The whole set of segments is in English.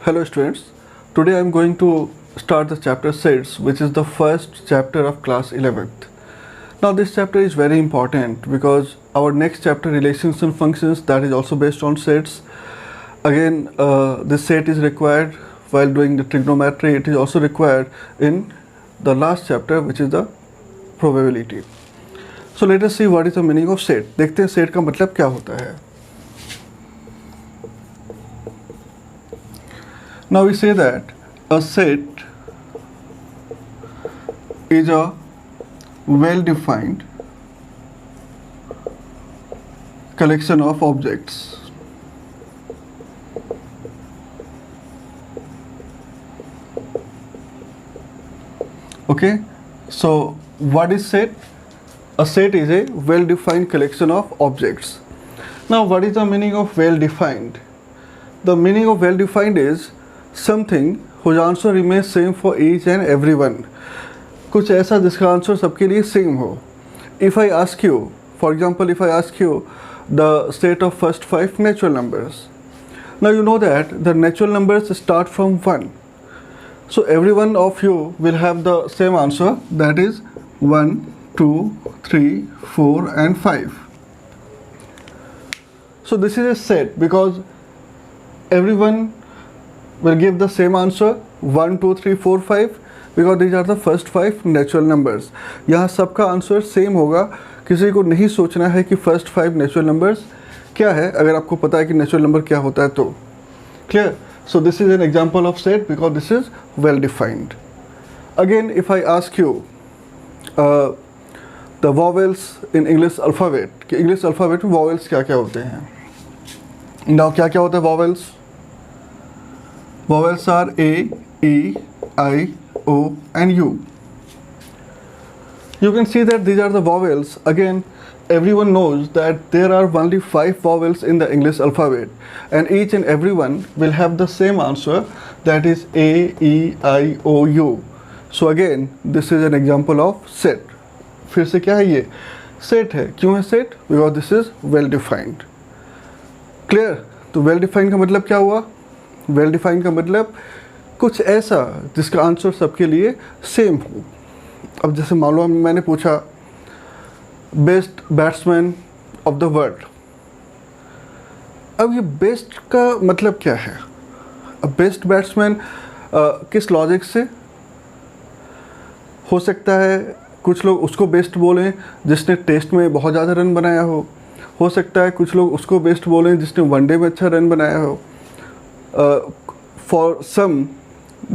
Hello students, today I am going to start the chapter sets, which is the first chapter of class 11th. Now this chapter is very important because our next chapter relations and functions, that is also based on sets. Again, this set is required while doing the trigonometry. It is also required in the last chapter, which is the probability. So let us see what is the meaning of set. देखते हैं set का मतलब क्या होता है. Now we say that a set is a well-defined collection of objects. Okay, so what is set? A set is a well-defined collection of objects. Now what is the meaning of well-defined? The meaning of well-defined is something whose answer remains same for each and everyone. कुछ ऐसा जिसका answer सबके लिए same हो. If I ask you, for example, if I ask you the set of first 5 natural numbers, now you know that the natural numbers start from 1. So every one of you will have the same answer, that is 1, 2, 3, 4 and 5. So this is a set because everyone will give the same answer 1, 2, 3, 4, 5 because these are the first 5 natural numbers. यहाँ सबका answer same होगा. किसी को नहीं सोचना है कि first 5 natural numbers क्या है, अगर आपको पता है कि नेचुरल नंबर क्या होता है तो. Clear? So this is an example of set because this is well defined. Again, if I ask you the vowels in English alphabet, कि English alphabet में vowels क्या क्या होते हैं. Now क्या क्या होता है vowels? Vowels are A, E, I, O and U. You can see that these are the vowels. Again, everyone knows that there are only 5 vowels in the English alphabet and each and everyone will have the same answer, that is A, E, I, O, U. So again, this is an example of set. फिर से क्या है ये? Set है. क्यों है set? Because this is well defined. Clear? तो well defined का मतलब क्या हुआ? वेल डिफाइंड का मतलब कुछ ऐसा जिसका आंसर सबके लिए सेम हो. अब जैसे मान लो मैंने पूछा best batsman of the world. अब ये बेस्ट का मतलब क्या है? अब बेस्ट बैट्समैन किस लॉजिक से हो सकता है? कुछ लोग उसको बेस्ट बोलें जिसने टेस्ट में बहुत ज़्यादा रन बनाया हो सकता है कुछ लोग उसको बेस्ट बोलें जिसने वनडे में अच्छा रन बनाया हो. For some,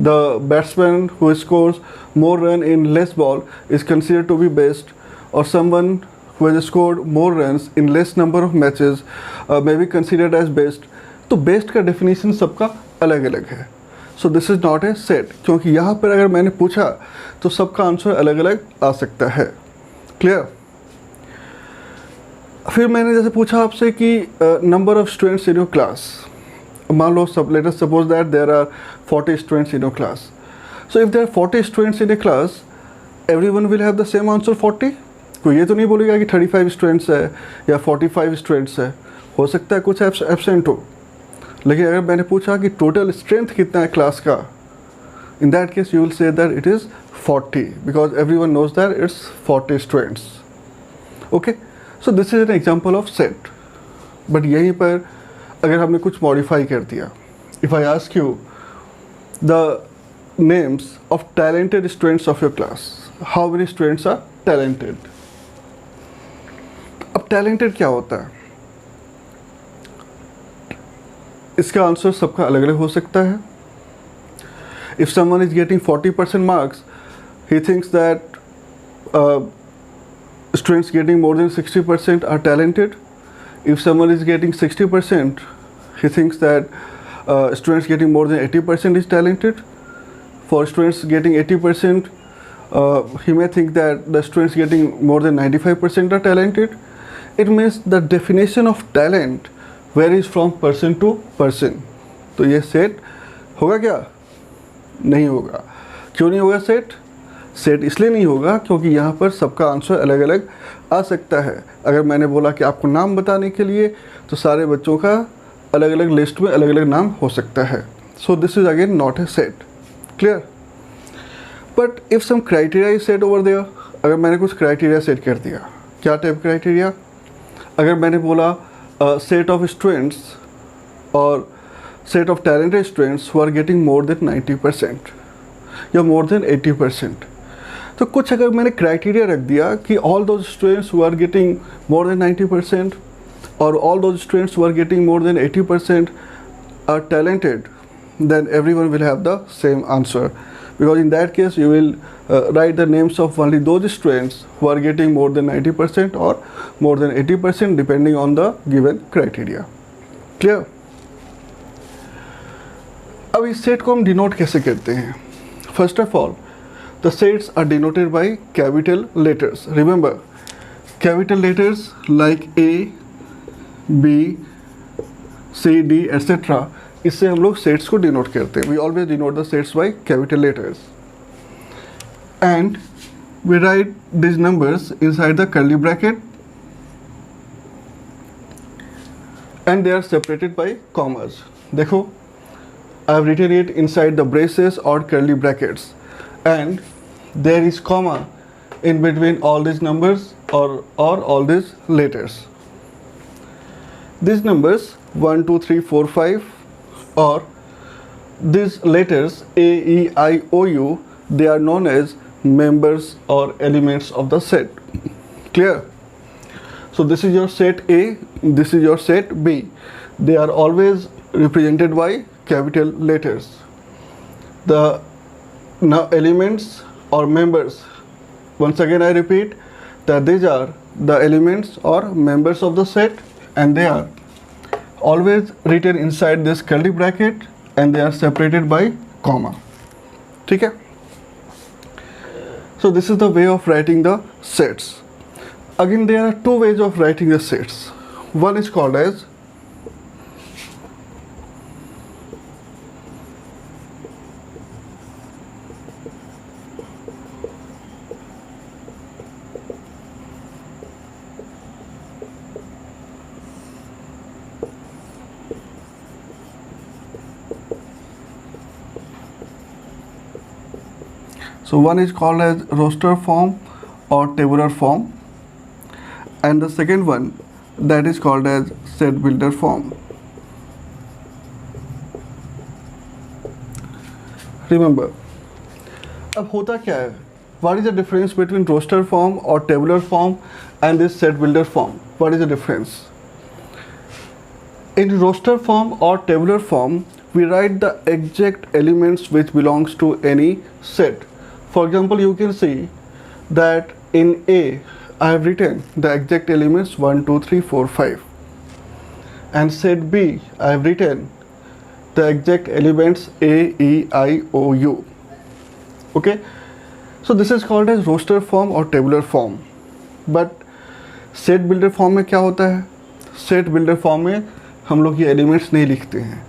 the batsman who scores more run in less ball is considered to be best, or someone who has scored more runs in less number of matches may be considered as best. तो best का definition सबका अलग अलग है. So this is not a set, क्योंकि यहाँ पर अगर मैंने पूछा तो सबका आंसर अलग अलग आ सकता है. Clear? फिर मैंने जैसे पूछा आपसे कि number of students in your class. मान लो let us suppose that there are 40 students in your class. So if there are 40 students in a class, everyone will have the same answer 40. कोई ये तो नहीं बोलेगा कि 35 स्टूडेंट्स है या 45 students है. हो सकता है कुछ एब्सेंट हो. लेकिन अगर मैंने पूछा कि टोटल स्ट्रेंथ कितना है क्लास का, in that case you will say that it is 40 because everyone knows that it's 40 students. Okay, so this is an example of set. But यहीं पर अगर हमने कुछ मॉडिफाई कर दिया, if I ask you the names of talented students of your class, how many students are talented. अब talented क्या होता है? इसका आंसर सबका अलग अलग हो सकता है. If someone is getting 40% marks, he thinks that students getting more than 60% are talented. If someone is getting 60%, he thinks that students getting more than 80% is talented. For students getting 80%, he may think that the students getting more than 95% are talented. It means the definition of talent varies from person to person. तो ये set होगा क्या? नहीं होगा. क्यों नहीं होगा set? Set इसलिए नहीं होगा क्योंकि यहाँ पर सबका आंसर अलग अलग आ सकता है. अगर मैंने बोला कि आपको नाम बताने के लिए, तो सारे बच्चों का अलग अलग लिस्ट में अलग अलग नाम हो सकता है. So this is again not a set. Clear? But if some criteria is set over there, अगर मैंने कुछ criteria set कर दिया, क्या type criteria? अगर मैंने बोला set of students और set of talented students who are getting more than 90% या more than 80%, तो कुछ अगर मैंने criteria रख दिया कि all those students who are getting more than 90% or all those students who are getting more than 80% are talented, then everyone will have the same answer, because in that case you will write the names of only those students who are getting more than 90% or more than 80% depending on the given criteria. Clear? अब इस set को हम denote कैसे करते हैं? First of all the sets are denoted by capital letters. Remember, capital letters like A, B, C, D etcetera, इससे हम लोग सेट्स को डिनोट करते हैं. We always denote the sets by capital letters and we write this numbers inside the curly bracket and they are separated by commas. देखो, I have written it inside the braces or curly brackets, and there is comma in between all these numbers or all these letters. These numbers 1, 2, 3, 4, 5 or these letters A, E, I, O, U, they are known as members or elements of the set. Clear? So this is your set A, this is your set B. They are always represented by capital letters. The now elements or members, once again I repeat that these are the elements or members of the set, and they are always written inside this curly bracket and they are separated by comma. ठीक है? So this is the way of writing the sets. Again, there are two ways of writing the sets. One is called as roster form or tabular form, and the second one that is called as set builder form. Remember, अब होता क्या है? What is the difference between roster form or tabular form and this set builder form? What is the difference? In roster form or tabular form, we write the exact elements which belongs to any set. For example, you can see that in A, I have written the exact elements 1, 2, 3, 4, 5. And set B, I have written the exact elements A, E, I, O, U. Okay? So this is called as roster form or tabular form. But set builder form में क्या होता है? Set builder form में हम लोग ये elements नहीं लिखते हैं.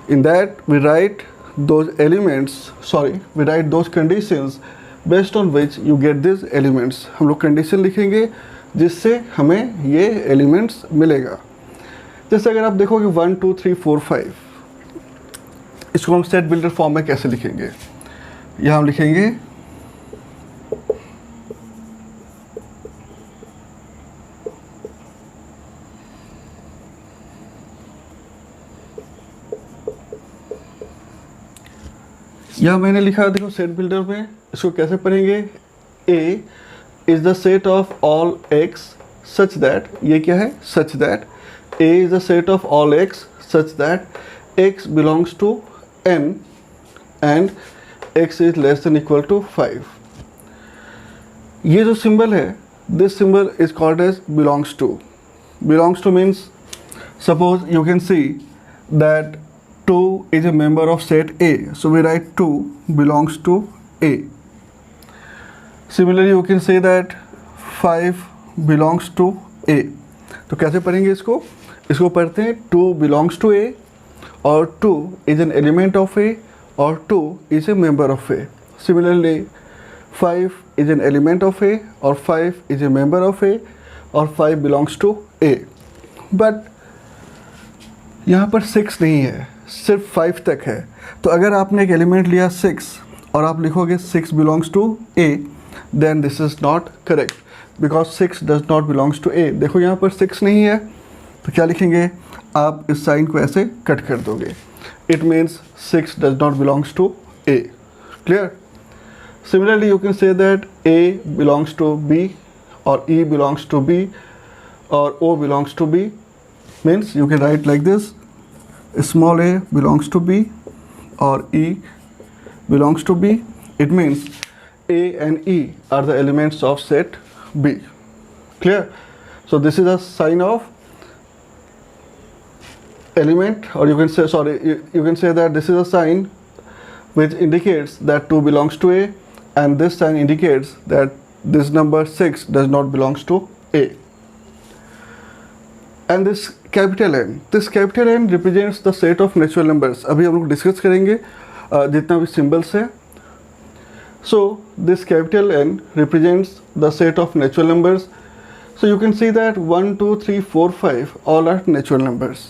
In that we write those elements, we write those conditions based on which you get these elements. हम लोग condition लिखेंगे जिससे हमें ये elements मिलेगा. जैसे अगर आप देखोगे 1, 2, 3, 4, 5, इसको हम set builder form में कैसे लिखेंगे? यहाँ हम लिखेंगे यह मैंने लिखा, देखो सेट बिल्डर में इसको कैसे पढ़ेंगे? A is the set of all x such that, ये क्या है? Such that A is the set of all x such that x belongs to n and x is less than equal to 5. ये जो symbol है, this symbol is called as belongs to. Belongs to means, suppose you can see that 2 is a member of set A, so we write 2 belongs to A. Similarly, you can say that 5 belongs to A. तो कैसे पढ़ेंगे इसको? इसको पढ़ते हैं 2 belongs to A और 2 is an element of A और 2 is a member of A. Similarly, 5 is an element of A और 5 is a member of A और 5 belongs to A. But यहाँ पर 6 नहीं है. सिर्फ 5 तक है, तो अगर आपने एक एलिमेंट लिया 6 और आप लिखोगे 6 belongs to A, then this is not correct because 6 does not belongs to A. देखो यहाँ पर 6 नहीं है, तो क्या लिखेंगे, आप इस साइन को ऐसे कट कर दोगे, it means 6 does not belongs to A. Clear? Similarly, you can say that A belongs to B or E belongs to B or O belongs to B. Means you can write like this: small a belongs to B or E belongs to B. It means A and E are the elements of set B. Clear? So this is a sign of element, or you can say, sorry, you can say that this is a sign which indicates that 2 belongs to A, and this sign indicates that this number 6 does not belongs to A. And this capital N represents the set of natural numbers. अभी हम लोग discuss करेंगे जितना भी symbols है. So this capital N represents the set of natural numbers. So you can see that 1, 2, 3, 4, 5 all are natural numbers.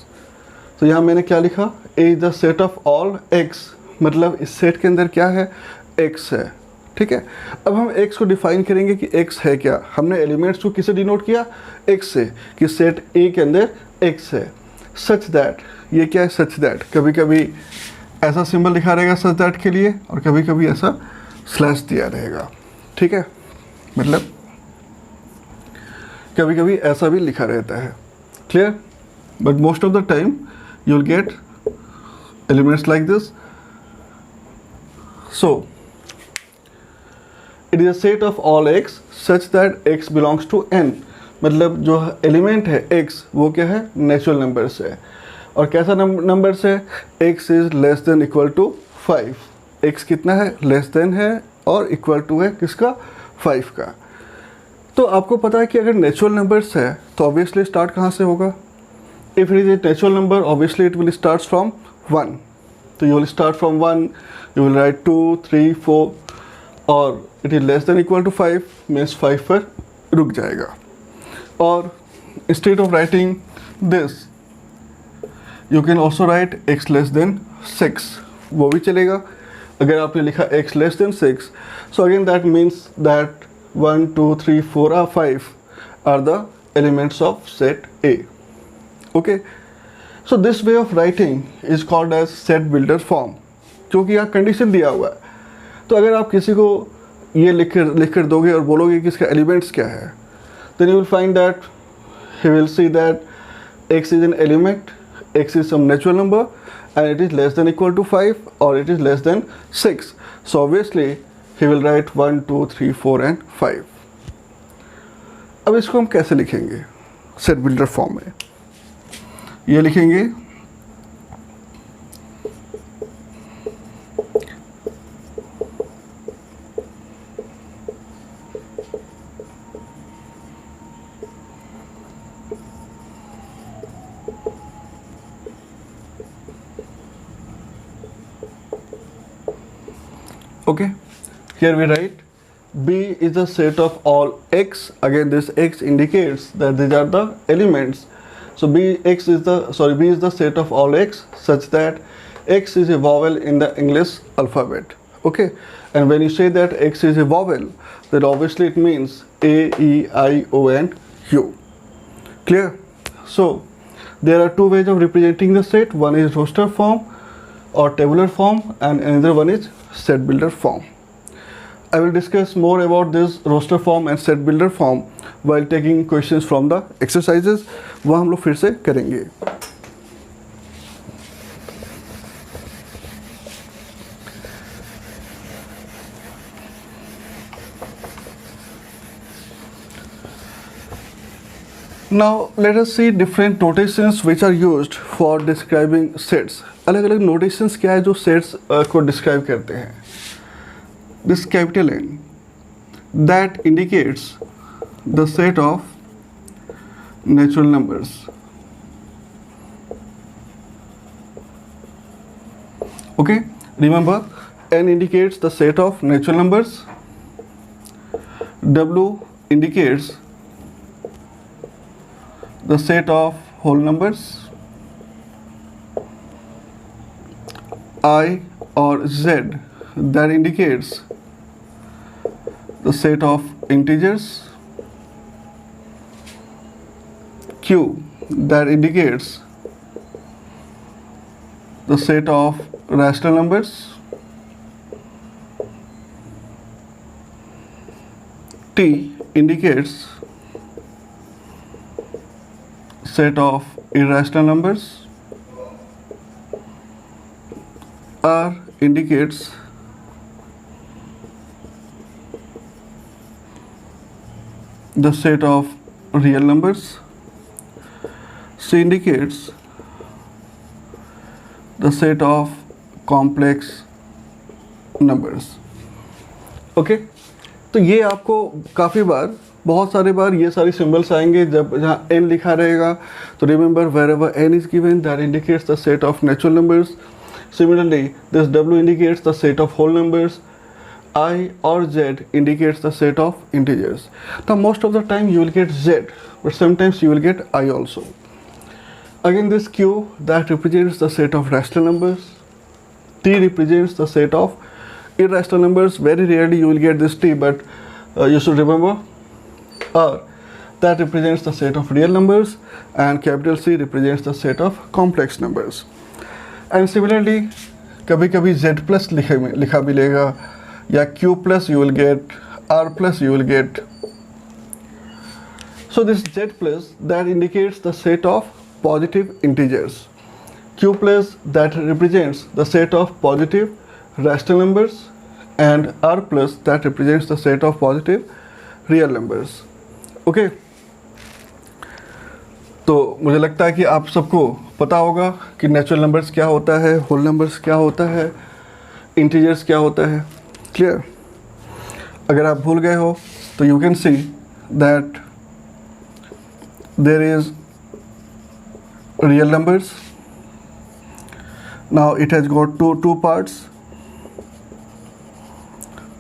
तो यहाँ मैंने क्या लिखा, A is the set of all x, मतलब इस सेट के अंदर क्या है, x है. ठीक है, अब हम x को डिफाइन करेंगे कि x है क्या. हमने एलिमेंट्स को किसे डिनोट किया, x से, कि सेट A के अंदर x है. सच दैट, ये क्या है, सच दैट. कभी कभी ऐसा सिंबल लिखा रहेगा सच दैट के लिए, और कभी कभी ऐसा स्लैश दिया रहेगा. ठीक है, मतलब कभी कभी ऐसा भी लिखा रहता है. Clear? But most of the time you will get elements like this. So it is a set of all X such that X belongs to N. मतलब जो एलिमेंट है एक्स वो क्या है, नेचुरल नंबर से है. और कैसा नंबर से, X is less than equal to 5. X कितना है, लेस देन है, और इक्वल टू है किसका, 5 का. तो आपको पता है कि अगर नेचुरल नंबर्स है तो ऑब्वियसली स्टार्ट कहाँ से होगा. If it is a natural number obviously it will start from 1. तो you will start from 1, you will write 2, 3, 4, और it is less than equal to 5 means 5 पर रुक जाएगा. और instead of writing this you can also write x less than 6, वो भी चलेगा. अगर आपने लिखा x less than 6, so again that means that 1, 2, 3, 4 or 5 are the elements of set A. Okay, so this way of writing is called as set builder form, क्योंकि यहाँ condition दिया हुआ है. तो अगर आप किसी को ये लिख कर दोगे और बोलोगे कि इसका एलिमेंट्स क्या है, then you will find that he will see that x is an element, x is some natural number, and it is less than equal to 5 or it is less than 6. So obviously he will write 1, 2, 3, 4 and 5. अब इसको हम कैसे लिखेंगे set builder form में, ये लिखेंगे okay. Here we write B is the set of all x. Again this x indicates that these are the elements. So B is the set of all x such that x is a vowel in the English alphabet. Okay, and when you say that x is a vowel, then obviously it means A, E, I, O and U. Clear? So there are two ways of representing the set. One is roster form or tabular form, and another one is set builder form. I will discuss more about this roster form and set builder form while taking questions from the exercises. वह हम लोग फिर से करेंगे. Now let us see different notations which are used for describing sets. अलग अलग notations क्या है जो sets को describe करते हैं. This capital N that indicates the set of natural numbers. Okay, remember N indicates the set of natural numbers, W indicates the set of whole numbers, I or Z that indicates the set of integers, Q that indicates the set of rational numbers, T indicates set of irrational numbers, R indicates the set of real numbers, C indicates the set of complex numbers. Okay तो ये आपको काफ़ी बार, बहुत सारे बार ये सारी symbols आएंगे जब जहाँ n लिखा रहेगा, तो remember wherever n is given that indicates the set of natural numbers. Similarly, this W indicates the set of whole numbers. I or Z indicates the set of integers. Now most of the time you will get Z, but sometimes you will get I also. Again, this Q that represents the set of rational numbers. T represents the set of irrational numbers. Very rarely you will get this T, but you should remember. R that represents the set of real numbers, and capital C represents the set of complex numbers. And similarly, कभी कभी Z plus लिखा मिलेगा, या Q plus you will get, R plus you will get. So this Z plus that indicates the set of positive integers, Q plus that represents the set of positive rational numbers, and R plus that represents the set of positive real numbers. Okay तो मुझे लगता है कि आप सबको पता होगा कि नेचुरल नंबर्स क्या होता है, होल नंबर्स क्या होता है, इंटीजर्स क्या होता है. क्लियर? अगर आप भूल गए हो तो you can see that there is real numbers. Now it has got two parts.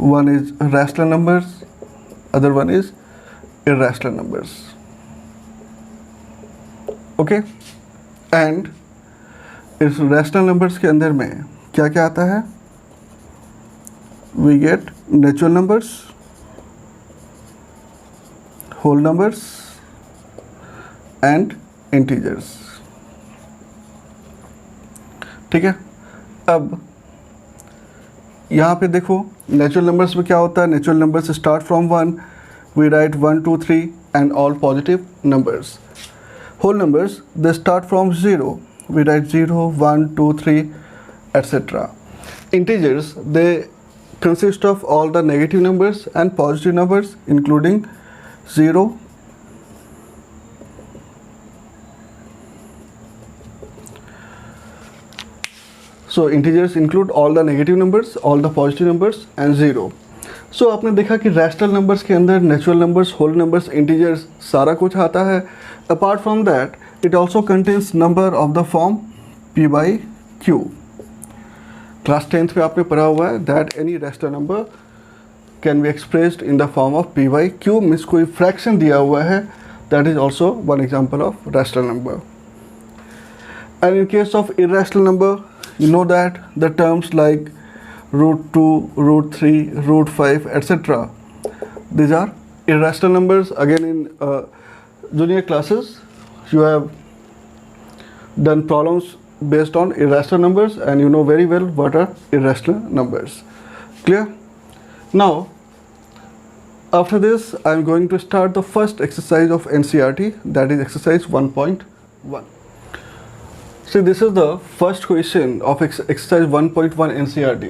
One is rational numbers, other one is irrational numbers. Okay and इस रैशनल नंबर्स के अंदर में क्या क्या आता है? We get natural numbers, whole numbers and integers. ठीक है, अब यहाँ पे देखो नेचुरल नंबर्स में क्या होता है. Natural numbers start from 1. We write 1, 2, 3 and all positive numbers. Whole numbers, they start from 0. We write 0, 1, 2, 3, etc. Integers, they consist of all the negative numbers and positive numbers including 0, so integers include all the negative numbers, all the positive numbers and 0. So आपने देखा कि rational numbers के अंदर natural numbers, whole numbers, integers सारा कुछ आता है. Apart from that it also contains number of the form P by Q. Class 10th में आपने पढ़ा हुआ है that any rational number can be expressed in the form of P by Q. Means कोई फ्रैक्शन दिया हुआ है, that is also one example of rational number. And in case of irrational number, you know that the terms like √2, √3, √5, etc. These are irrational numbers. Again, in junior classes, you have done problems based on irrational numbers, and you know very well what are irrational numbers. Clear? Now, after this, I am going to start the first exercise of NCERT, that is exercise 1.1. See, this is the first question of exercise 1.1 NCERT.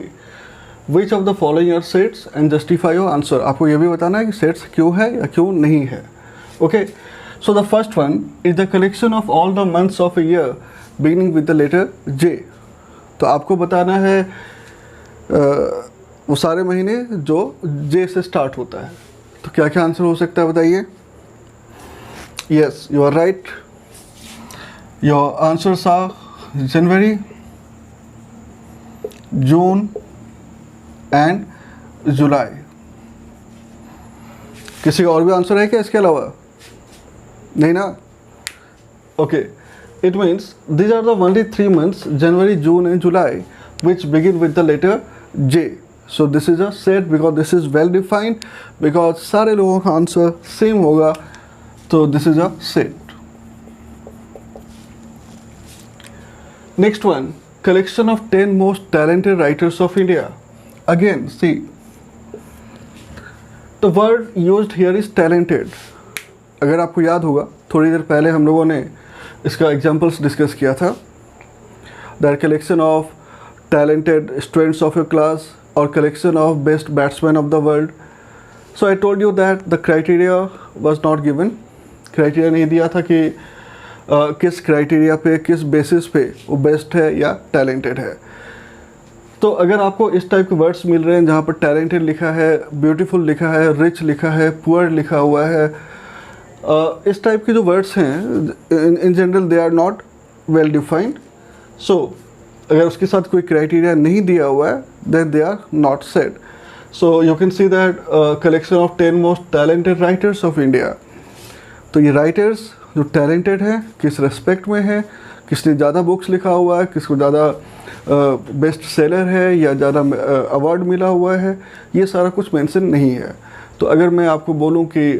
Which of the following are sets and justify your answer. आपको ये भी बताना है कि sets क्यों है या क्यों नहीं है. Okay, so the first one is the collection of all the months of a year beginning with the letter J. तो आपको बताना है वो सारे महीने जो J से स्टार्ट होता है. तो क्या क्या आंसर हो सकता है बताइए. Yes, you are right. Your answers are January, June and July. किसी का और भी आंसर है क्या इसके अलावा? नहीं ना. Okay, it means these are the only 3 months, January, June and July, which begin with the letter J. So this is a set because this is well defined, because सारे लोगों का आंसर सेम होगा, तो this is a set. Next one, collection of 10 most talented writers of India. Again, see, the word used here is talented. अगर आपको याद होगा, थोड़ी देर पहले हम लोगों ने इसका एग्जाम्पल्स डिस्कस किया था. That collection of talented students of your class or collection of best batsmen of the world. So I told you that the criteria was not given. criteria नहीं दिया था कि किस criteria पे, किस basis पे वो best है या talented है. तो अगर आपको इस टाइप के वर्ड्स मिल रहे हैं जहाँ पर talented लिखा है, beautiful लिखा है, rich लिखा है, poor लिखा हुआ है, इस टाइप के जो वर्ड्स हैं in general they are not well defined. So अगर उसके साथ कोई क्राइटेरिया नहीं दिया हुआ है then they are not set. So you can see that collection of 10 most talented writers of India. तो ये राइटर्स जो टैलेंटेड हैं किस रेस्पेक्ट में है, किसने ज़्यादा बुक्स लिखा हुआ है, किसको ज़्यादा बेस्ट सेलर है या ज़्यादा अवार्ड मिला हुआ है, ये सारा कुछ मेंशन नहीं है. तो अगर मैं आपको बोलूँ कि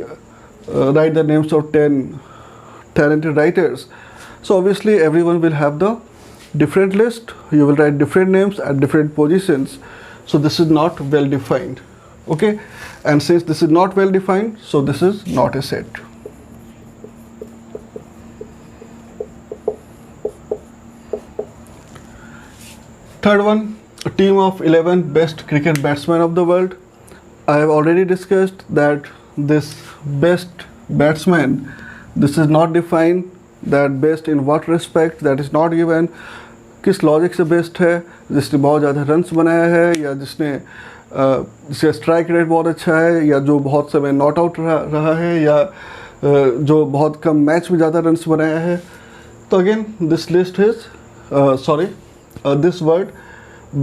right the names of 10 talented writers, so obviously everyone will have the different list. You will write different names at different positions, so this is not well defined. Okay, and since this is not well defined, so this is not a set. Third one, a team of 11 best cricket batsmen of the world. I have already discussed that this best batsman, this is not defined, that best in what respect, that is not given. किस logic से best है, जिसने बहुत ज़्यादा runs बनाया है या जिसका स्ट्राइक रेट बहुत अच्छा है या जो बहुत समय नॉट आउट रहा है या जो बहुत कम मैच में ज़्यादा रन्स बनाया है. तो again this list is this word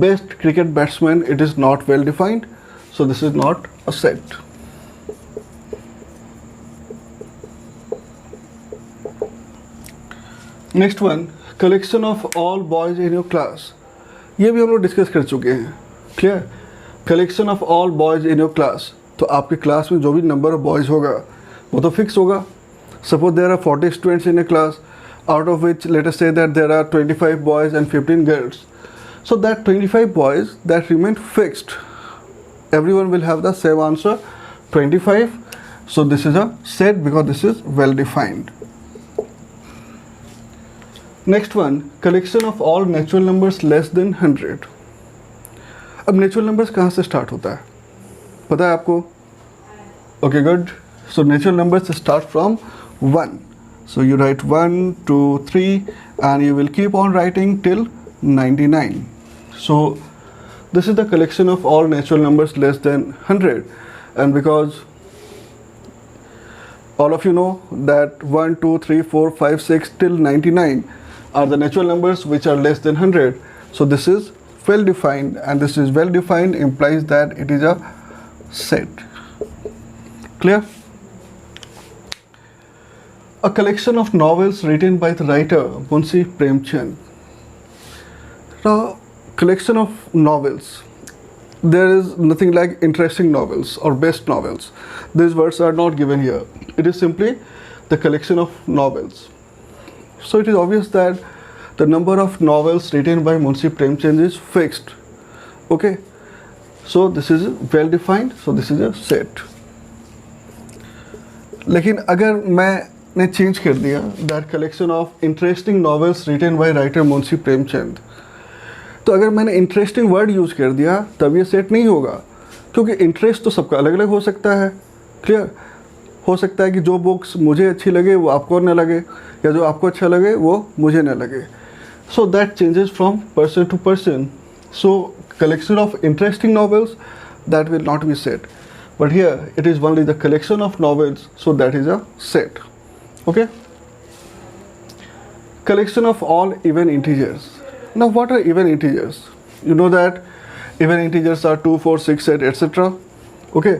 best cricket batsman, it is not well defined, so this is not a set. Next one, collection of all boys in your class. ये भी हम लोग discuss कर चुके हैं. Clear, collection of all boys in your class, तो आपके class में जो भी नंबर ऑफ बॉयज़ होगा वो तो फिक्स होगा. Suppose there are 40 students in a class, out of which let us say that there are 25 boys and 15 girls. So that 25 boys that remain fixed, everyone will have the same answer 25. So this is a set because this is well defined. Next one, collection of all natural numbers less than 100. अब natural numbers कहाँ से start होता है पता है आपको? Okay, good. So natural numbers start from 1. So you write 1, 2, 3 and you will keep on writing till 99. So this is the collection of all natural numbers less than 100, and because all of you know that 1, 2, 3, 4, 5, 6 till 99 are the natural numbers which are less than 100. So this is well defined, and this is well defined implies that it is a set. Clear? A collection of novels written by the writer Munshi Premchand. Now, collection of novels. There is nothing like interesting novels or best novels. These words are not given here. It is simply the collection of novels. So it is obvious that the number of novels written by Munshi Premchand is fixed. Okay. So this is well defined. So this is a set. लेकिन अगर मैं ने change कर दिया that collection of interesting novels written by writer Munshi Premchand, तो अगर मैंने interesting word use कर दिया तब ये सेट नहीं होगा, क्योंकि इंटरेस्ट तो सबका अलग अलग हो सकता है. क्लियर, हो सकता है कि जो बुक्स मुझे अच्छी लगे वो आपको न लगे, या जो आपको अच्छा लगे वो मुझे न लगे. So that changes from person to person. So collection of interesting novels that will not be set, but here it is only the collection of novels, so that is a set. Okay, collection of all even integers. Now what are even integers? You know that even integers are 2, 4, 6, 8, etc. Okay,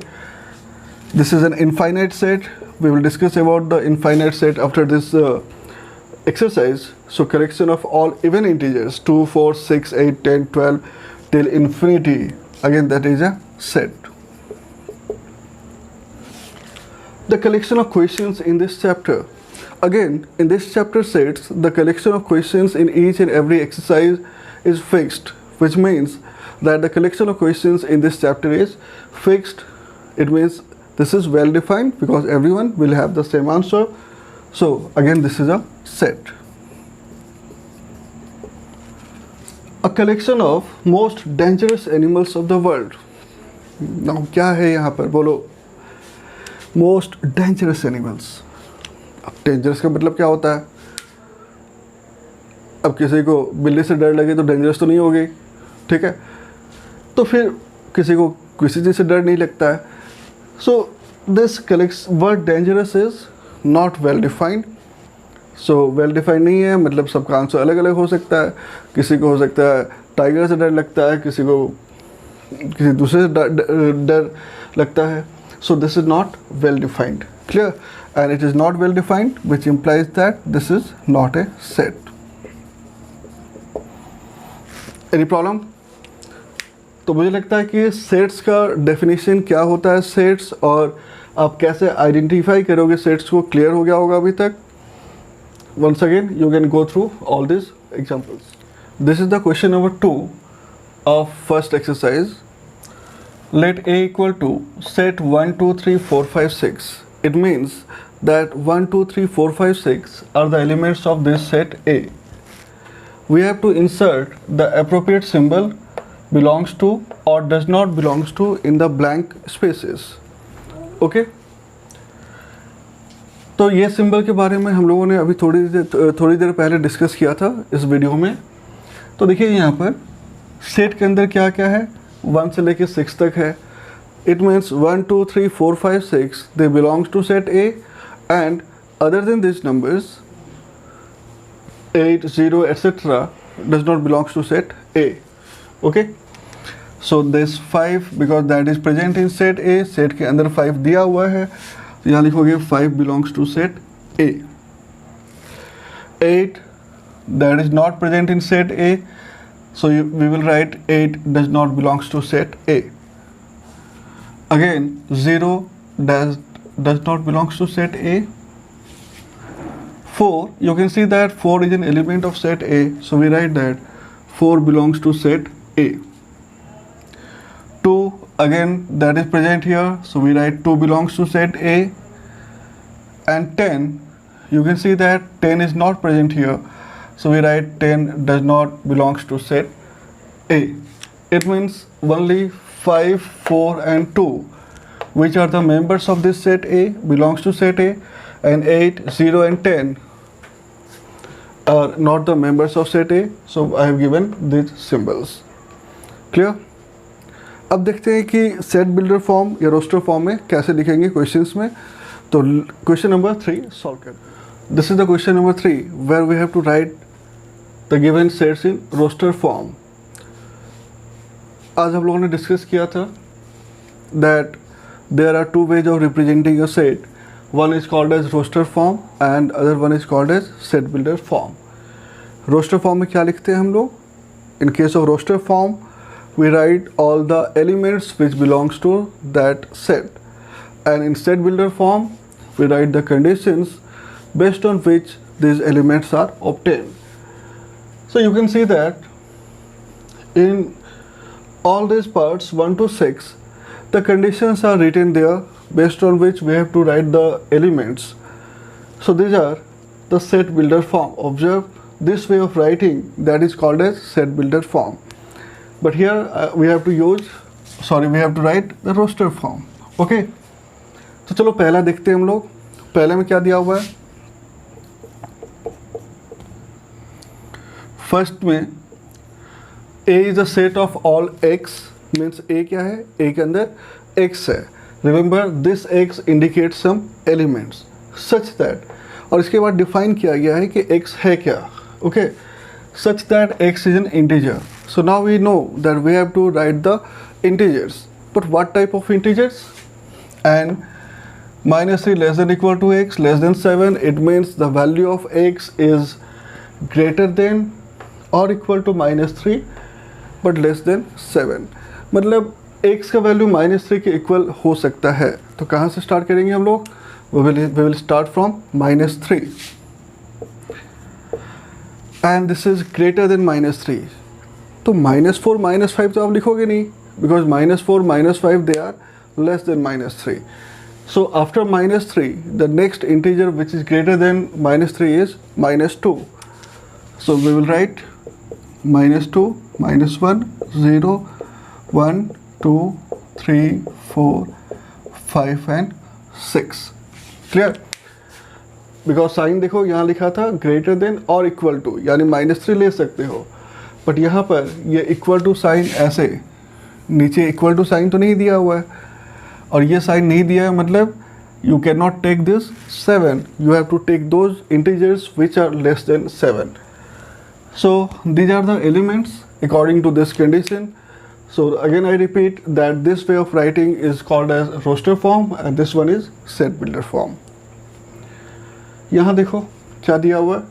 this is an infinite set. We will discuss about the infinite set after this exercise, so collection of all even integers 2, 4, 6, 8, 10, 12 till infinity, again that is a set. The collection of questions in this chapter, again in this chapter sets the collection of questions in each and every exercise is fixed, which means that the collection of questions in this chapter is fixed. It means this is well defined because everyone will have the same answer. So again this is a set. A collection of most dangerous animals of the world. Now क्या है यहाँ पर बोलो? Most dangerous animals. अब dangerous का मतलब क्या होता है? अब किसी को बिल्ली से डर लगे तो डेंजरस तो नहीं होगी, ठीक है? तो फिर किसी को किसी चीज़ से डर नहीं लगता है. So this word dangerous is not well defined. So well defined नहीं है, मतलब सबका आंसर अलग अलग हो सकता है. किसी को हो सकता है टाइगर से डर लगता है, किसी को किसी दूसरे से डर लगता है. So this is not well defined. Clear? And it is not well defined, which implies that this is not a set. Any problem? तो मुझे लगता है कि सेट्स का डेफिनेशन क्या होता है, सेट्स, और आप कैसे आइडेंटिफाई करोगे सेट्स को, क्लियर हो गया होगा अभी तक. Once again you can go through all these examples. This is the question number 2 of first exercise. Let A equal to set 1, 2, 3, 4, 5, 6. It means that 1, 2, 3, 4, 5, 6 are the elements of this set A. We have to insert the appropriate symbol belongs to or does not belongs to in the blank spaces. Okay? तो ये symbol के बारे में हम लोगों ने अभी थोड़ी देर पहले डिस्कस किया था इस वीडियो में. तो देखिए यहाँ पर सेट के अंदर क्या क्या है, 1 से लेके 6 तक है. It means 1, 2, 3, 4, 5, 6 they belongs to set A, and other than this numbers 8, 0 etc. does not belongs to set A. Okay? So this 5 because that is present in set A, set के अंदर 5 दिया हुआ है, तो यहाँ लिखोगे 5 belongs to set A. 8 that is not present in set A, so we will write 8 does not belongs to set A. Again 0 does not belongs to set A. 4, you can see that 4 is an element of set A, so we write that 4 belongs to set A. 2, again that is present here, so we write 2 belongs to set A. And 10, you can see that 10 is not present here, so we write 10 does not belongs to set A. It means only 5, 4 and 2, which are the members of this set A, belongs to set A, and 8, 0 and 10 are not the members of set A, so I have given these symbols. Clear? अब देखते हैं कि set builder form या roster form में कैसे लिखेंगे questions में. तो क्वेश्चन नंबर 3 सॉल्व कर. This is the question number 3 where we have to write the given sets in roster form. आज हम लोगों ने डिस्कस किया था that there are 2 ways of representing a set. One is called as roster form and other one is called as set builder form. Roster form में क्या लिखते हैं हम लोग? In case of roster form, we write all the elements which belongs to that set. And in set builder form, we write the conditions based on which these elements are obtained. So you can see that in all these parts 1 to 6, the conditions are written there based on which we have to write the elements. So these are the set builder form. Observe this way of writing, that is called as set builder form. But here we have to write the roster form. Okay? तो चलो पहला देखते हैं हम लोग. पहले में क्या दिया हुआ है? फर्स्ट में A is a set of all x, means A क्या है? A के अंदर x है. Remember this x indicates some elements such that, और इसके बाद डिफाइन किया गया है कि x है क्या. Okay, such that x is an integer. So now we know that we have to write the integers. But what type of integers? And minus 3 less than equal to x less than 7, it means the value of x is greater than or equal to minus 3 but less than 7. मतलब x का value -3 के equal हो सकता है. तो कहाँ से start करेंगे हम लोग? we will start from -3 and this is greater than -3. तो -4 -5 तो आप लिखोगे नहीं, because -4 -5 they are less than -3. So after -3 the next integer which is greater than -3 is -2. So we will write -2 -1 0 1 2 3 4 5 and 6. Clear? Because sign देखो यहाँ लिखा था greater than और इक्वल टू, यानी -3 ले सकते हो, बट यहाँ पर ये इक्वल टू साइन ऐसे नीचे इक्वल टू साइन तो नहीं दिया हुआ है, और ये साइन नहीं दिया है, मतलब you can not take this 7, you have to take those integers which are less than 7. So these are the elements according to this condition. So again I repeat that this way of writing is called as roster form and this one is set builder form. यहाँ देखो क्या दिया हुआ है,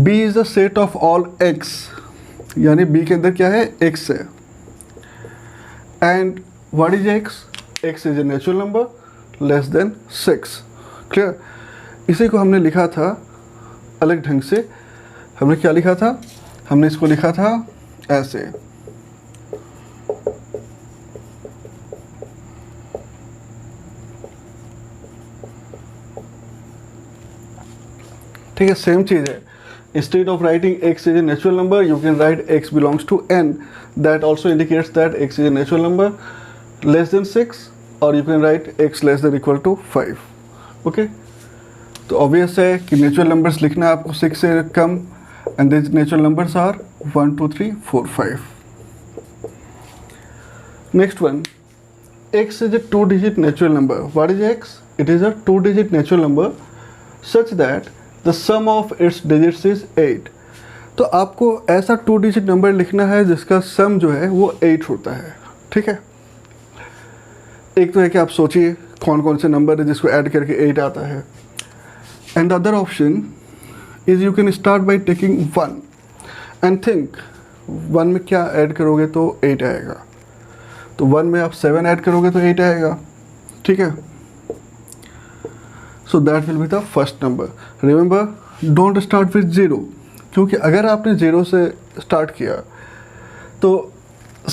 B is the set of all x, यानी B के अंदर क्या है, x है, and what is x? X is a natural number less than 6. Clear? इसी को हमने लिखा था अलग ढंग से. हमने क्या लिखा था? हमने इसको लिखा था ऐसे, ठीक है, सेम चीज़ है. Instead of writing x is a natural number, you can write x belongs to n. That also indicates that x is a natural number less than 6, or you can write x less than equal to 5. Okay? तो obvious है कि natural numbers लिखना है आपको 6 से कम, and these natural numbers are 1 2 3 4 5. Next one, x is a 2-digit natural number. What is x? It is a 2-digit natural number such that the sum of its digits is 8. तो आपको ऐसा 2-digit number लिखना है जिसका सम जो है वो 8 होता है. ठीक है, एक तो है कि आप सोचिए कौन कौन से नंबर है जिसको ऐड करके 8 आता है, and the other option is you can start by taking 1 and think 1 में क्या ऐड करोगे तो 8 आएगा. तो 1 में आप 7 ऐड करोगे तो 8 आएगा. ठीक है, so that will be the first number. Remember, don't start with 0, क्योंकि अगर आपने 0 से स्टार्ट किया तो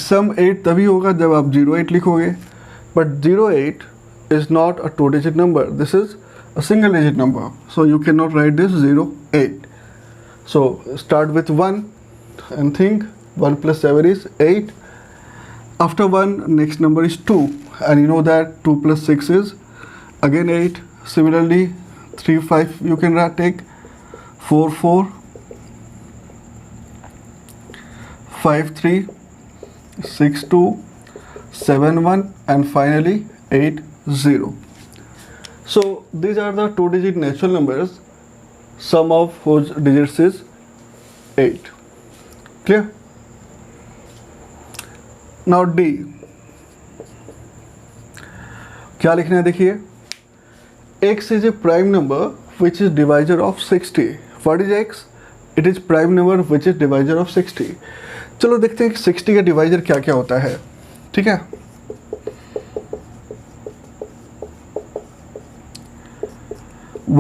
सम 8 तभी होगा जब आप 08 लिखोगे, but 08 is not a 2-digit number. This is a single-digit number, so you cannot write this 08. So start with 1 and think 1 plus 7 is 8. After 1, next number is 2, and you know that 2 plus 6 is again 8. Similarly 3 5 you can take, 4 4 5 3 6 2 7 1 and finally 8 0. So these are the 2-digit natural numbers, sum of whose digits is 8. Clear? Now D, क्या लिखना है देखिए, x is a prime number which is divisor of 60. What is x? It is prime number which is divisor of 60. चलो देखते हैं कि 60 का divisor क्या क्या होता है. ठीक है,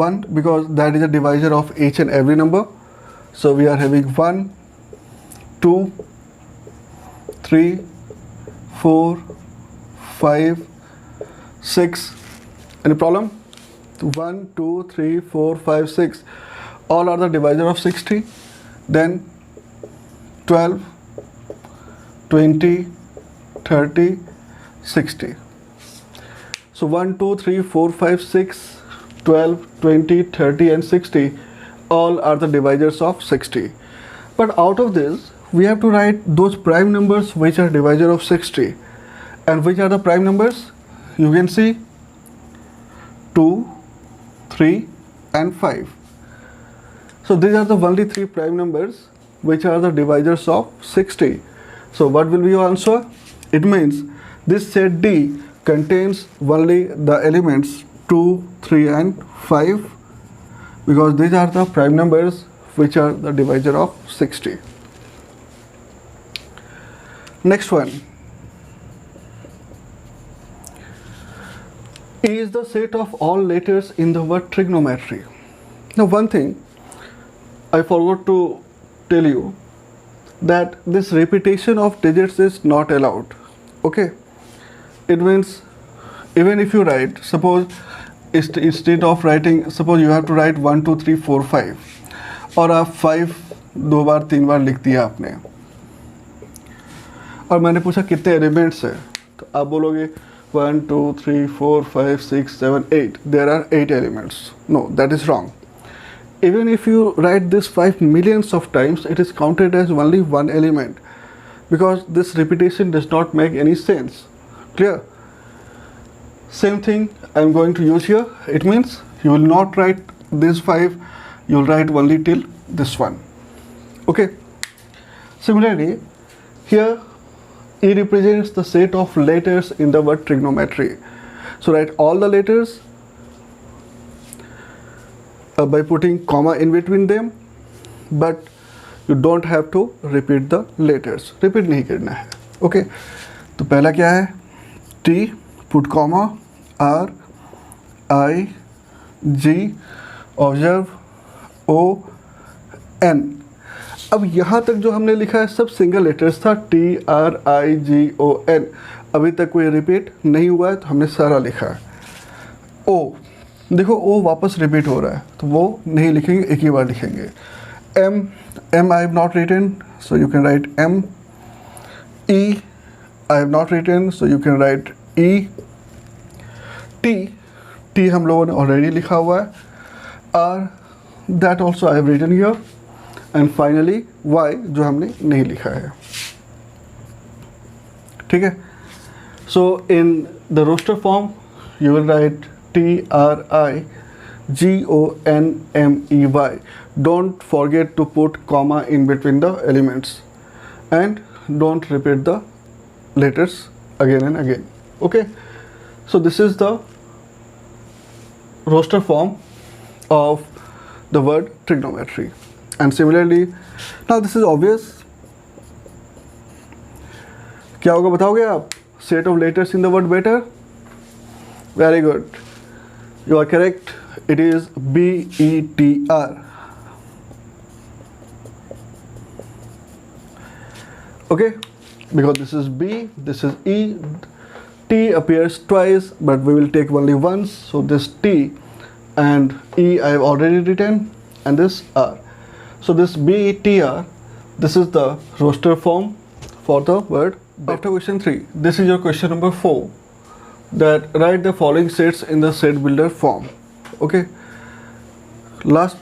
1 because that is a divisor of each and every number. So we are having 1 2 3 4 5 6. Any problem? 1 2 3 4 5 6 all are the divisor of 60. Then 12 20 30 60. So 1 2 3 4 5 6 12 20 30 and 60 all are the divisors of 60. But out of this we have to write those prime numbers which are divisor of 60. And which are the prime numbers? You can see 2 3 and 5. So these are the only 3 prime numbers which are the divisors of 60. So what will be your answer? It means this set D contains only the elements 2, 3 and 5 because these are the prime numbers which are the divisor of 60. Next one. E is the set of all letters in the word trigonometry. Now one thing I forgot to tell you that this repetition of digits is not allowed. Okay, it means even if you write, suppose instead of writing, suppose you have to write 1 2 3 4 5 और आप 5 2 बार 3 बार लिख दिया आपने और मैंने पूछा कितने elements है, तो आप बोलोगे 1 2 3 4 5 6 7 8, there are 8 elements. No, that is wrong. Even if you write this 5 millions of times, it is counted as only one element because this repetition does not make any sense. Clear? Same thing I am going to use here. It means you will not write this 5, you will write only till this one. Okay. Similarly, here E represents the set of letters in the word trigonometry. So write all the letters by putting comma in between them, but you don't have to repeat the letters. Repeat नहीं करना है. Okay. तो पहला क्या है? T, put comma, R, I, G, observe, O, N. अब यहाँ तक जो हमने लिखा है सब सिंगल लेटर्स था, T, R, I, G, O, N. अभी तक कोई रिपीट नहीं हुआ है तो हमने सारा लिखा है. O, देखो O वापस रिपीट हो रहा है तो वो नहीं लिखेंगे, एक ही बार लिखेंगे. M I have not written, so you can write M. E I have not written, so you can write E. T हम लोगों ने ऑलरेडी लिखा हुआ है. R, that also I have written here. And finally Y जो हमने नहीं लिखा है. ठीक है. So in the roster form you will write T R I G O N M E Y. Don't forget to put comma in between the elements and don't repeat the letters again and again. Okay. So this is the roster form of the word trigonometry. And similarly, now this is obvious. क्या होगा बताओगे आप? Set of letters in the word better. Very good. You are correct. It is BETR. Okay, because this is B, this is E. T appears twice, but we will take only once. So this T and E I have already written, and this R. So this BETR, this is the roster form for the word. After question 3, this is your question number 4. That write the following sets in the set builder form. Okay. Last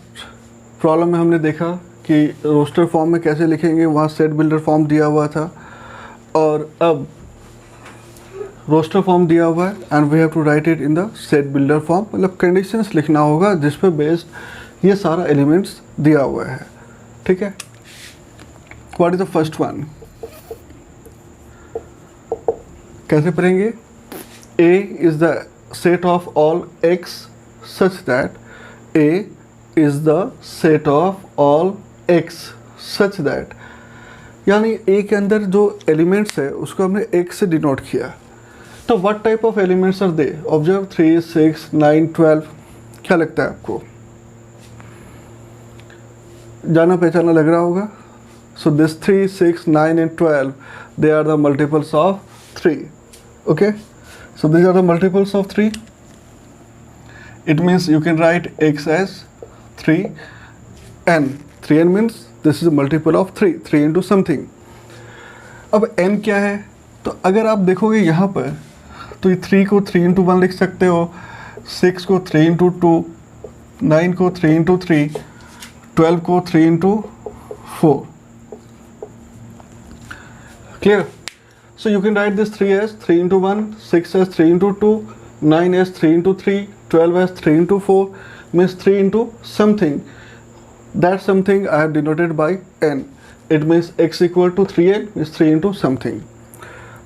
problem में हमने देखा कि roster form में कैसे लिखेंगे, वहाँ set builder form दिया हुआ था और अब रोस्टर फॉर्म दिया हुआ है and we have to write it in the set builder form. मतलब कंडीशंस लिखना होगा जिस पे बेस्ड ये सारा एलिमेंट्स दिया हुआ है. ठीक है. What is the first one? कैसे पढ़ेंगे? A is the set of all x such that A is the set of all x such that, यानी A के अंदर जो एलिमेंट्स है उसको हमने x से डिनोट किया. तो what type of elements are they? Observe 3, 6, 9, 12. क्या लगता है आपको? जाना पहचाना लग रहा होगा. So this 3, 6, 9 and 12, they are the multiples of 3. Okay. So these are the multiples of 3. It means you can write x as 3n. 3n means this is a multiple of 3. 3 into something. अब n क्या है? तो अगर आप देखोगे यहाँ पर तो ये 3 को 3 into 1 लिख सकते हो, 6 को 3 into 2, 9 को 3 into 3, 12 को 3 into 4. Clear? So you can write this 3 as 3 into 1, 6 as 3 into 2, 9 as 3 into 3, 12 as 3 into 4, means 3 into something. That something I have denoted by n. It means x equal to 3n means 3 into something.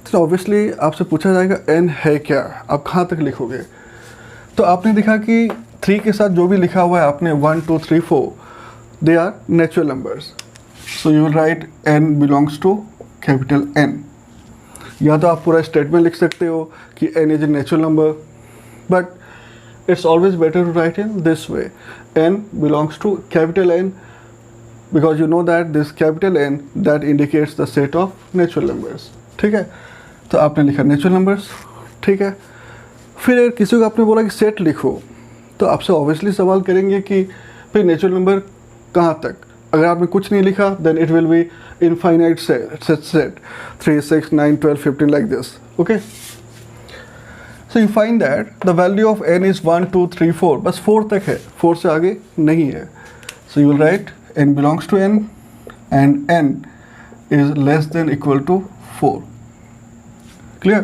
तो obviously आपसे पूछा जाएगा n है क्या, आप कहाँ तक लिखोगे। तो आपने देखा कि 3 के साथ जो भी लिखा हुआ है आपने 1 2 3 4 they are natural numbers, so you will write n belongs to capital N। या तो आप पूरा स्टेटमेंट लिख सकते हो कि n is a natural number, but it's always better to write in this way, n belongs to capital N, because you know that this capital N that indicates the set of natural numbers। ठीक है, तो आपने लिखा natural numbers. ठीक है, फिर अगर किसी को आपने बोला कि सेट लिखो, तो आपसे ऑब्वियसली सवाल करेंगे कि फिर नेचुरल नंबर कहाँ तक। अगर आपने कुछ नहीं लिखा then it will be infinite set 3 6 9 12 15 like this. Okay, so you find that the value of n is 1 2 3 4, बस 4 तक है, 4 से आगे नहीं है। सो you will write n belongs to n and n is less than equal to 4। Clear?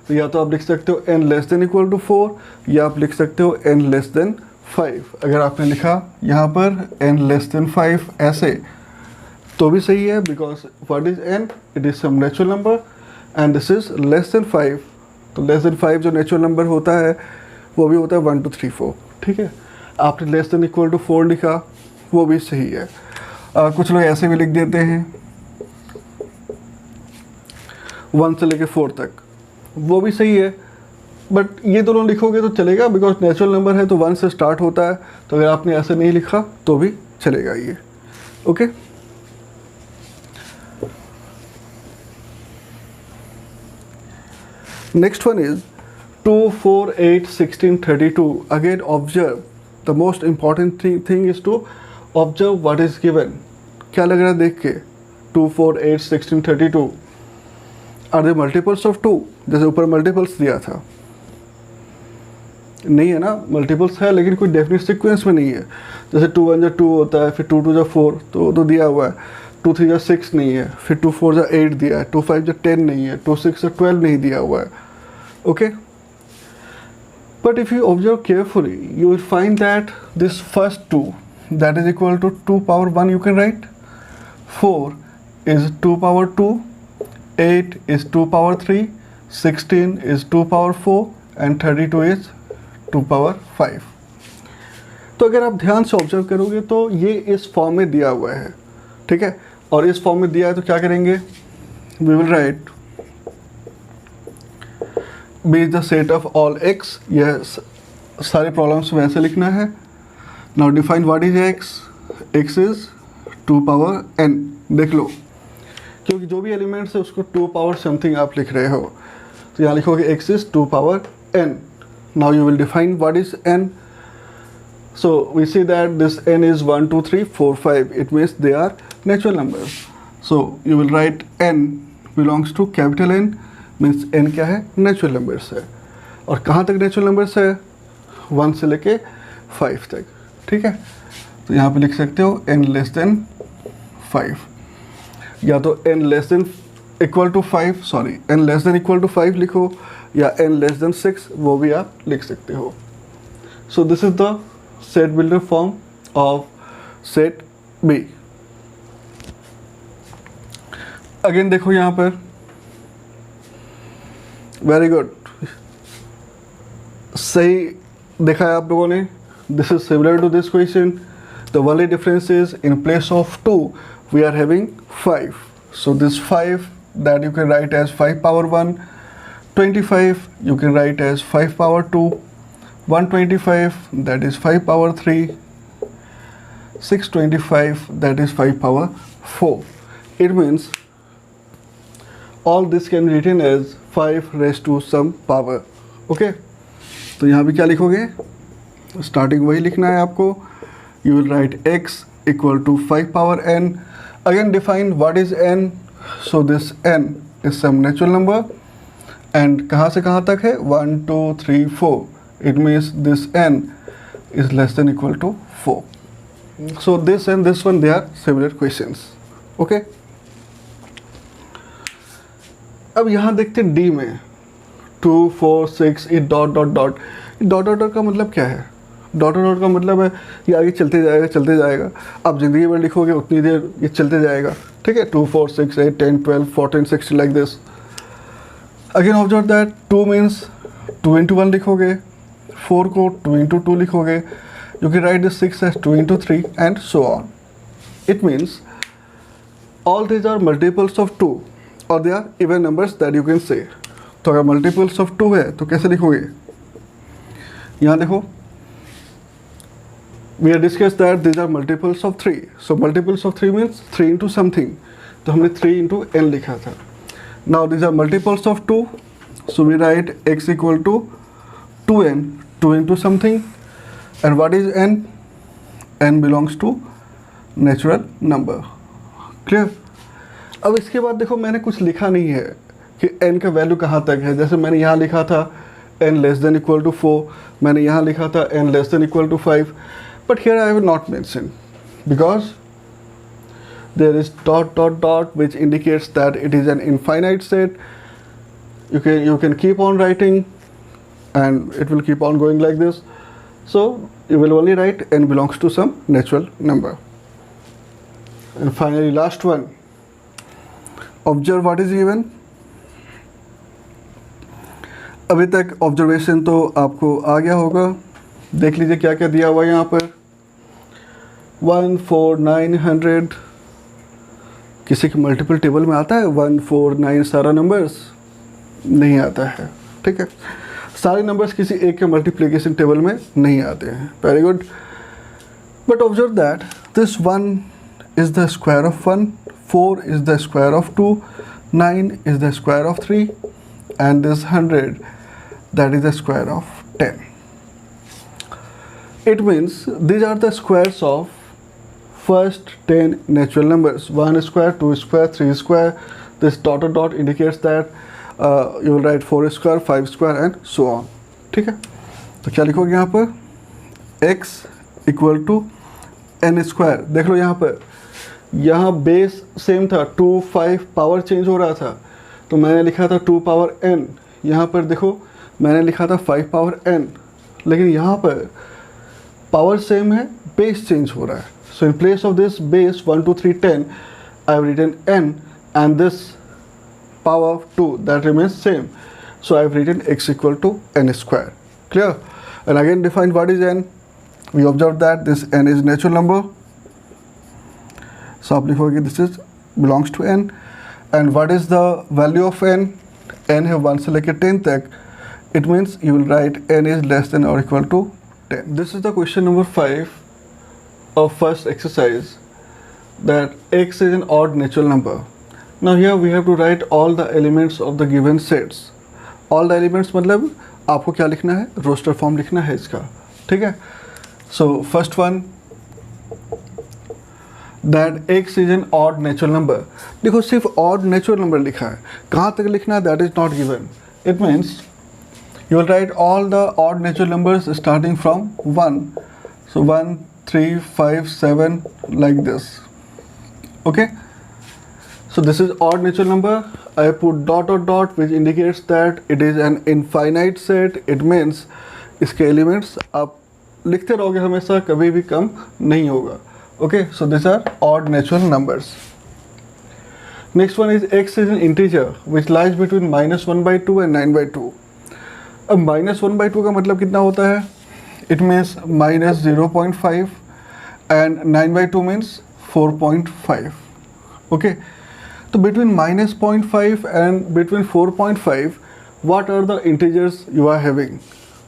तो या तो आप लिख सकते हो n less than equal to 4, या आप लिख सकते हो n लेस देन 5। अगर आपने लिखा यहाँ पर n लेस देन 5 ऐसे तो भी सही है, because what is n, it is some natural number and this is less than 5। तो लेस देन 5 जो नेचुरल नंबर होता है वो भी होता है 1 2 3 4। ठीक है, आपने लेस देन इक्वल टू 4 लिखा, वो भी सही है। कुछ लोग ऐसे भी लिख देते हैं 1 से लेके 4 तक, वो भी सही है, बट ये दोनों लिखोगे तो चलेगा, बिकॉज नेचुरल नंबर है तो 1 से स्टार्ट होता है। तो अगर आपने ऐसे नहीं लिखा तो भी चलेगा ये। Okay, next one is 2 4 8 16 32। Again observe, the most important thing is to observe what is given. क्या लग रहा है देख के, 2 4 8 16 32 आर दे मल्टीपल्स ऑफ 2? जैसे ऊपर मल्टीपल्स दिया था, नहीं है ना, मल्टीपल्स है लेकिन कोई डेफिनेट सीक्वेंस में नहीं है। जैसे 2 1 2 होता है, फिर 2 2 4 तो दिया हुआ है, 2 3 6 नहीं है, फिर 2 4 8 दिया है, 2 5 10 नहीं है, 2 6 12 नहीं दिया हुआ है। Okay, but if you observe carefully you will find that this first 2 that is equal to 2 power 1 you can write, 4 is 2 power 2, 8 is 2 power 3, 16 is 2 power 4 and 32 is 2 power 5। तो अगर आप ध्यान से ऑब्जर्व करोगे तो ये इस फॉर्म में दिया हुआ है। ठीक है, और इस फॉर्म में दिया है तो क्या करेंगे, we will write B is the set of all x। यह सारे प्रॉब्लम्स में ऐसे लिखना है। Now define what is x, x is 2 power n। देख लो, क्योंकि जो भी एलिमेंट्स है उसको 2 power समथिंग आप लिख रहे हो, तो यहाँ लिखोगे x is 2 power n। Now you will define what is n। So we see that this n is 1 2 3 4 5, it means they are natural numbers। So you will write n belongs to capital N, means n क्या है, natural numbers है। और कहाँ तक natural numbers है, 1 से लेके 5 तक। ठीक है, तो यहाँ पे लिख सकते हो n लेस देन 5, या तो n less than equal to 5, sorry n less than equal to 5 लिखो, या n लेस देन 6 वो भी आप लिख सकते हो। So this is the set builder form of set B। Again देखो यहाँ पर, वेरी गुड, सही देखा है आप लोगों ने। This is similar to this question. The only difference is in place of 2 we are having 5. So this 5 that you can write as 5 power 1, 25 you can write as 5 power 2, 125 that is 5 power 3, 625 that is 5 power 4. It means all this can be written as 5 raised to some power। Okay, तो यहाँ भी क्या लिखोगे, starting वही लिखना है आपको। You will write x equal to 5 power n। Again define what is n। So this n is some natural number and कहाँ से कहाँ तक है, 1 2 3 4। It means this n is less than equal to 4। So this and this one they are similar questions. Okay, अब यहाँ देखते हैं D में 2 4 6 8 dot dot dot. Dot dot dot का मतलब क्या है, डॉट डॉट का मतलब है ये आगे चलते जाएगा चलते जाएगा, आप ज़िंदगी भर लिखोगे उतनी देर ये चलते जाएगा। ठीक है, 2 4 6 8 10 12 14 16 like this. Again observe that 2 means 2 into 1 लिखोगे, 4 को 2 into 2 लिखोगे, you can write this 6 as 2 into 3 and so on. It means all these are multiples of 2 or they are even numbers that you can say. तो अगर multiples of 2 है तो कैसे लिखोगे? यहाँ देखो, we have discussed that these are multiples of 3. So multiples of 3 means 3 into something. तो हमने 3 into n लिखा था. Now these are multiples of 2. So we write x equal to 2n, 2 into something. And what is n? n belongs to natural number. Clear? अब इसके बाद देखो मैंने कुछ लिखा नहीं है कि n का वैल्यू कहाँ तक है. जैसे मैंने यहाँ लिखा था n less than equal to 4, मैंने यहाँ लिखा था n less than equal to 5. But here I have not mentioned because there is dot dot dot which indicates that it is an infinite set. You can keep on writing and it will keep on going like this. So you will only write n belongs to some natural number. And finally last one, observe what is given. अभी तक observation तो आपको आ गया होगा. देख लीजिए क्या क्या दिया हुआ है यहाँ पर. 1 4 9 100. किसी के मल्टीपल टेबल में आता है 1 4 9 सारा नंबर्स? नहीं आता है. ठीक है, सारे नंबर्स किसी एक के मल्टीप्लिकेशन टेबल में नहीं आते हैं. Very good. But observe that this 1 is the square of 1, 4 is the square of 2, 9 is the square of 3 and this 100 that is the square of 10. It means these are the squares of first 10 natural numbers. 1 square, 2 square, 3 square. This dot dot indicates that you will write 4 square, 5 square and so on. ठीक है, तो क्या लिखोगे यहाँ पर? x equal to n square. देख लो यहाँ पर, यहाँ बेस सेम था, 2 5 पावर चेंज हो रहा था तो मैंने लिखा था 2 पावर n. यहाँ पर देखो मैंने लिखा था 5 पावर n, लेकिन यहाँ पर पावर सेम है, बेस चेंज हो रहा है. So in place of this base 1 2 3 10 I have written n and this power 2 that remains same. So I have written x equal to n square. Clear? And again define what is n. We observe that this n is natural number. So आप लिखोगे this is belongs to n. And what is the value of n? n है 1 से लेकर 10 तक. It means you will write n is less than or equal to 10. This is the question number 5 of first exercise, that x is an odd natural number. Now here we have to write all the elements of the given sets. All the elements मतलब आपको क्या लिखना है? Roster form लिखना है इसका. ठीक है. So first one, that x is an odd natural number. देखो सिर्फ odd natural number लिखा है, कहाँ तक लिखना है that is not given. It means you will write all the odd natural numbers starting from 1. So 1 3 5 7 like this. Okay. So this is odd natural number. I put dot dot dot which indicates that it is an infinite set. It means इसके elements आप लिखते रहोगे हमेशा, कभी भी कम नहीं होगा. Okay, so these are odd natural numbers. Next one is x is an integer which lies between -1/2 and 9/2. अब -1/2 का मतलब कितना होता है? It means -0.5 and 9/2 means 4.5. Okay, तो between -0.5 and between 4.5 what are the integers you are having?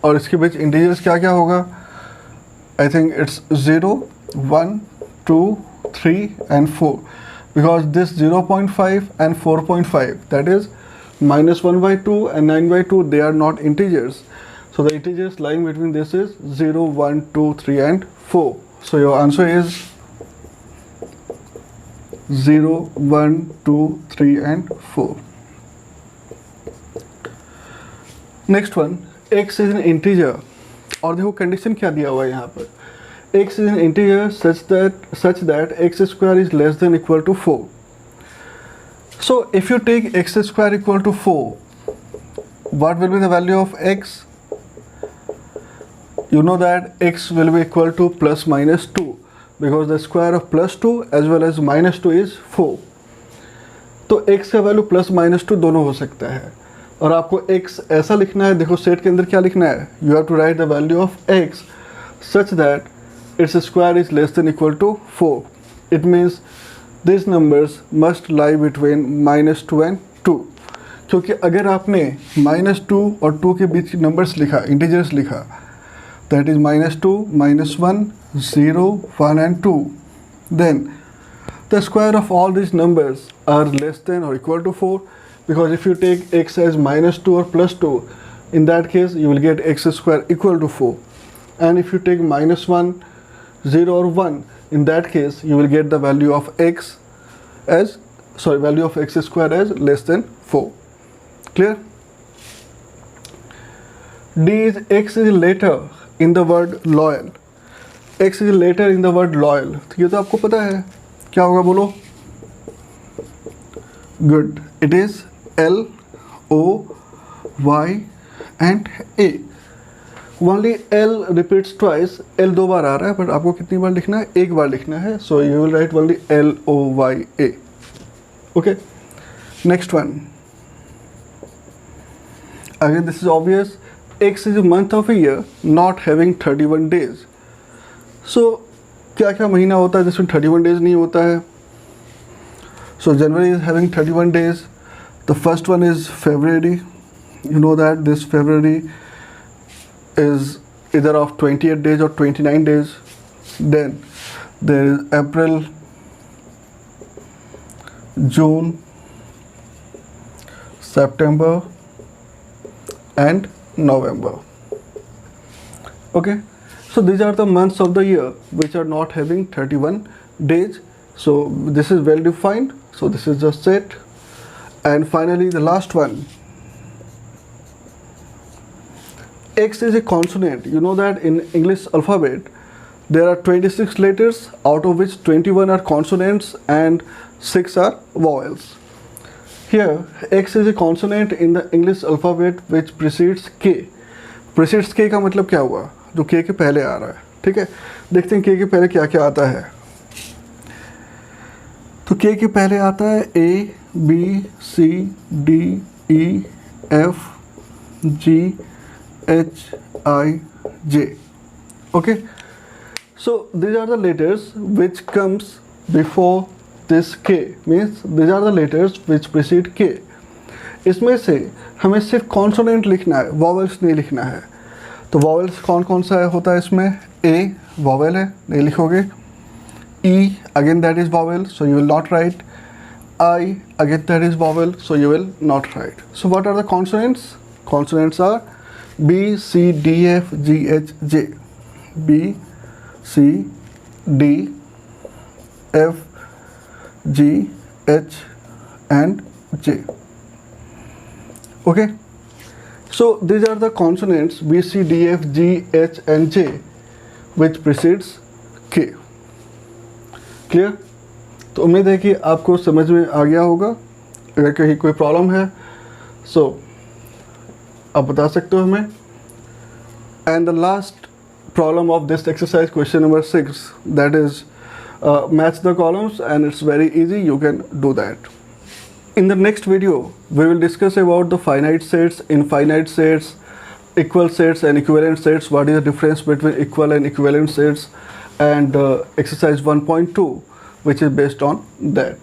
और इसके बीच integers क्या क्या होगा? I think it's 0, 1, 2, 3 and 4, because this 0.5 and 4.5, that is -1/2 and 9/2, they are not integers. So the integers lying between this is 0, 1, 2, 3 and 4. So your answer is 0, 1, 2, 3 and 4. Next one, x is an integer. और देखो condition क्या दिया हुआ है यहाँ पर. x is an integer such that x square is less than equal to 4. So if you take x square equal to 4, what will be the value of x? You know that x will be equal to plus minus 2, because the square of plus 2 as well as minus 2 is 4. तो x का value plus minus 2 दोनों हो सकता है. और आपको x ऐसा लिखना है, देखो सेट के अंदर क्या लिखना है, you have to write the value of x such that it's square is less than equal to 4. It means this numbers must lie between -2 and 2. क्योंकि अगर आपने -2 और 2 के बीच नंबर्स लिखा, इंटीजर्स लिखा, that is -2, -1, 0, 1 and 2, then the square of all these numbers are less than or equal to 4, because if you take x as -2 or +2, in that case you will get x square equal to 4. And if you take -1, 0 or 1, in that case you will get the value of x square as less than 4. Clear? D is x is later in the word loyal. X is later in the word loyal. तो ये तो आपको पता है, क्या होगा बोलो? Good. It is L, O, Y and A. Only L repeats twice. L 2 बार आ रहा है, but आपको कितनी बार लिखना है? एक बार लिखना है. So you will write only L, O, Y, A. Okay. Next one. Again, this is obvious. X is a month of a year not having 31 days. So क्या क्या महीना होता है जिसमें 31 days नहीं होता है? So January is having 31 days. The first one is February. You know that this February is either of 28 days or 29 days. Then there is April, June, September and November. Okay, so these are the months of the year which are not having 31 days. So this is well defined, so this is just it. And finally the last one, X is a consonant. You know that in English alphabet there are 26 letters, out of which 21 are consonants and 6 are vowels. Here X is a consonant in the English alphabet which precedes K. Precedes K का मतलब क्या हुआ? जो K के पहले आ रहा है. ठीक है, देखते हैं K के पहले क्या क्या आता है. तो K के पहले आता है A, B, C, D, E, F, G, H, I, J. Okay, so these are the letters which comes before this K, means these are the letters which precede K. इसमें से हमें सिर्फ कॉन्सोनेंट लिखना है, वॉवेल्स नहीं लिखना है. तो वॉवेल्स कौन कौन सा होता है इसमें? A वॉवेल है, नहीं लिखोगे. E again that is vowel, so you will not write. I again that is vowel, so you will not write. So what are the consonants? Consonants are B, C, D, F, G, H, J. B, C, D, F, G, H and J. Okay, so these are the consonants B, C, D, F, G, H and J which precedes K. Clear? तो उम्मीद है कि आपको समझ में आ गया होगा. अगर कहीं कोई प्रॉब्लम है सो आप बता सकते हो हमें. And the last problem of this exercise question number 6, that is match the columns, and it's very easy, you can do that. In the next video we will discuss about the finite sets, infinite sets, equal sets and equivalent sets, what is the difference between equal and equivalent sets, and exercise 1.2 which is based on that.